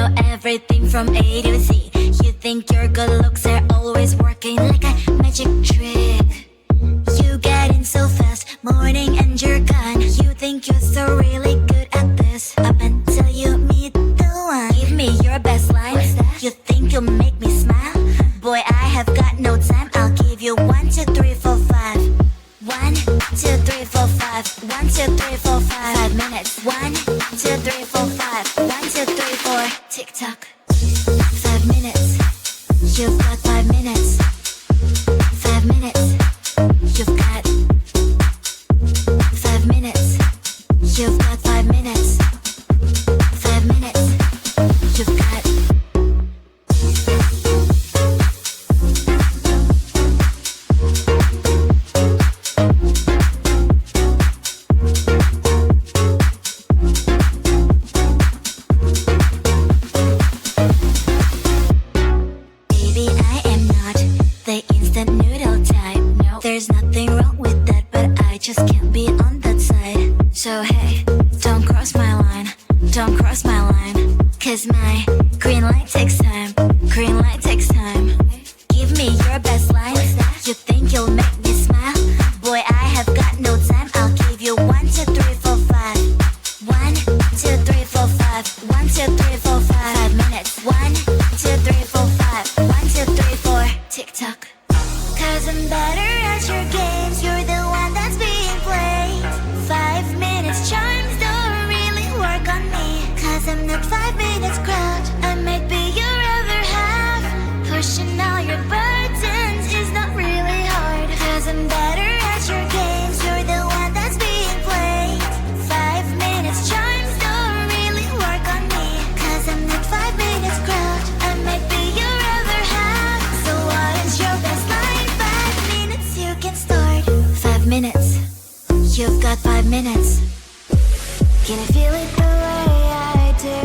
know everything from A to Z. You think your good looks are always working like a magic trick. You get in so fast, morning and you're gone. You think you're so really good at this, up until you meet the one. Give me your best lines. You think you'll make me smile? Boy, I have got no time. I'll give you 1, 2, 3, 4, 5. 1, 2, 3, 4, 5. 1, 2, 3, 4, 5. 5 minutes. 1, 2, 3, 4, 5. 1, 2, 3, 4. Tick tock. 5 minutes. You've got 5 minutes. 5 minutes. You've got 5 minutes. You've got 5 minutes. 5 minutes. You've got. Baby, I am not the instant noodle type. No, there's nothing wrong with that, but I just can't be on that side. So hey, don't cross my line. Don't cross my line. Cause my green light takes time. Green light takes time. Give me your best lines. You think you'll make me smile? Boy, I have got no time. I'll give you 1, 2, 3, 4, 5. 1, 2, 3, 4, 5. 1, 2, 3, 4, 5. 5 minutes. 1, 2, 3, 4, 5. 1, 2, 3, 4. Tick tock. Cause I'm better at your games. You're the one that's being played. 5 minutes charms don't really work on me. Cause I'm not 5 minutes crowd. I might be your other half. Pushing all your burdens is not really hard. Cause I'm better at your games. You're the one that's being played. 5 minutes charms don't really work on me. Cause I'm not 5 minutes crowd. I might be your other half. So what is your best line? 5 minutes you can start. 5 minutes. You've got 5 minutes. Can you feel it the way I do?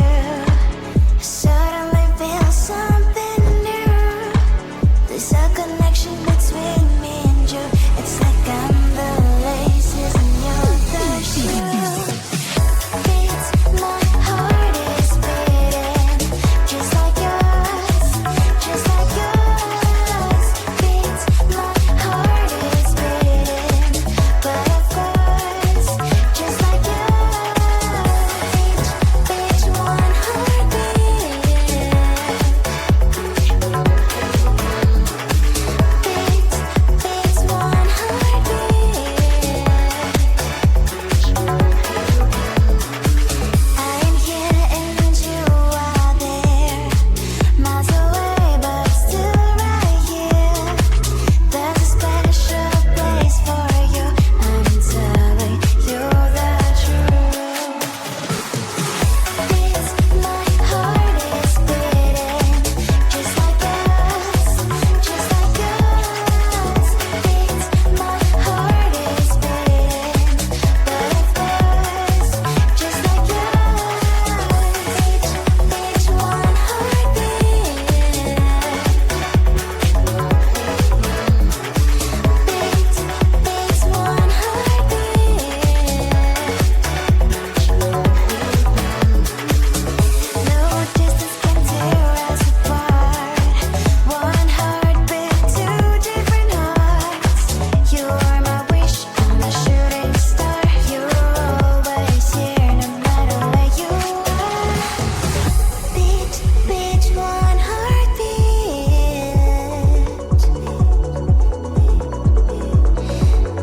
I suddenly feel something new. There's a connection between me and you. It's like I'm the laces and you're the shoe. Beats, my heart is beating just like yours, just like yours. Beats, my heart is beating, but of course, just like yours. Each one heartbeat. Beats, one heartbeat. I am here and you are there, miles away but still right here. There's a special place for you. I'm telling you the truth. Beats, my heart is beating just like yours, just like yours. Beats, my heart is beating, but of course, just like yours. Each one heartbeat. Beats, one heartbeat. No distance can tear us apart. One heartbeat, 2 different hearts. You are my wish, I'm a shooting star. You're always here, no matter where you are. Beat, beat, one heartbeat.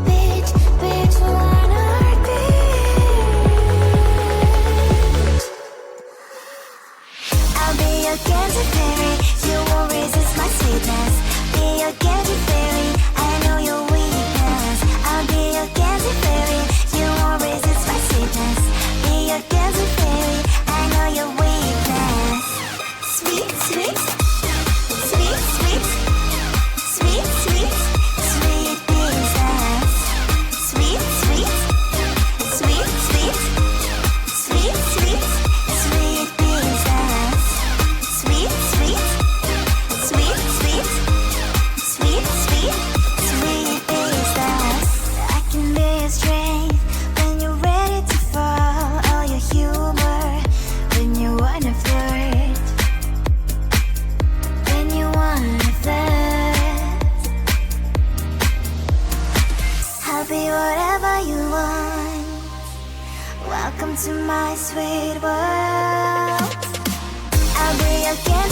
Beat, beat, one heartbeat. I'll be your candy fairy. You won't resist my sweetness. Be your candy fairy. I know your weakness. I'll be your candy fairy. You won't resist my sweetness. Be your candy fairy. I know your weakness. Sweet, sweet, sweet, sweet, sweet, sweet, sweet princess. Sweet, sweet, sweet, sweet, sweet, sweet, sweet princess. Sweet, sweet,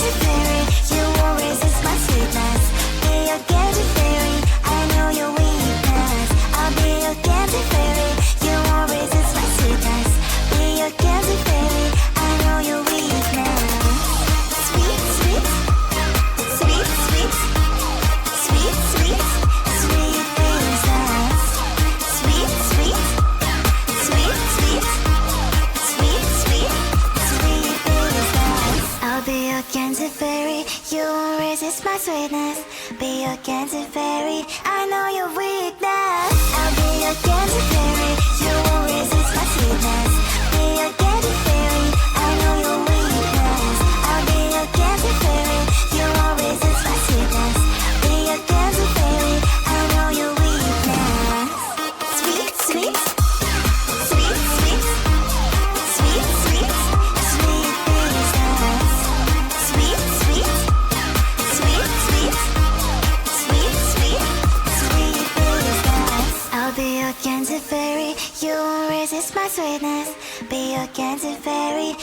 candy fairy, you won't resist my sweetness. Be your candy fairy, I know your weakness. I'll be your candy fairy, you won't resist my sweetness. Be your candy fairy, I know your weakness. Sweet, sweet, sweet, sweet, sweet, sweet, sweet princess. Sweet, sweet, sweet, sweet, sweet, sweet, sweet princess. I'll be your candy fairy, you won't resist my sweetness. Be your candy fairy, I know your weakness. I'll be your candy fairy, you won't resist my sweetness. Be your candy fairy, I know your weakness. I'll be your candy fairy, you won't resist my sweetness. Be your candy fairy, I know your weakness. Sweet, sweet, sweet, sweet, sweet, sweet, sweet princess. Sweet, sweet, sweet, sweet, sweet, sweet, sweet princess. I'll be your candy fairy, you won't resist my sweetness. Be your candy fairy,